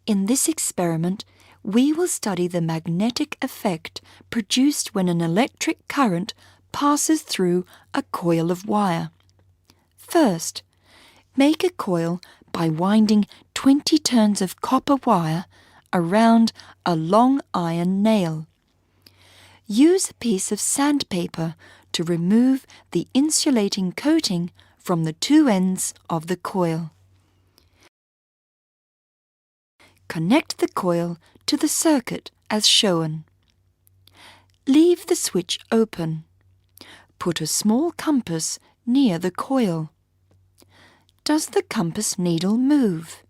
In this experiment, we will study the magnetic effect produced when an electric current passes through a coil of wire. First, make a coil by winding 20 turns of copper wire around a long iron nail. Use a piece of sandpaper to remove the insulating coating from the two ends of the coil. Connect the coil to the circuit as shown. Leave the switch open. Put a small compass near the coil. Does the compass needle move?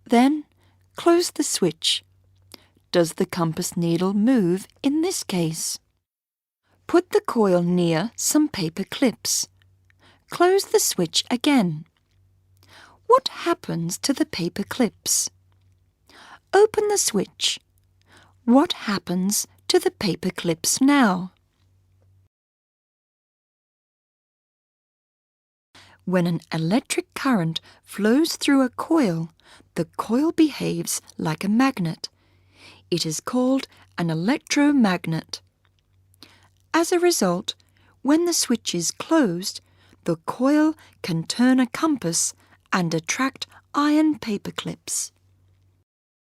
Then close the switch. Does the compass needle move in this case? Put the coil near some paper clips. Close the switch again. What happens to the paper clips? Open the switch. What happens to the paper clips now? When an electric current flows through a coil, the coil behaves like a magnet. It is called an electromagnet. As a result, when the switch is closed, the coil can turn a compass and attract iron paper clips.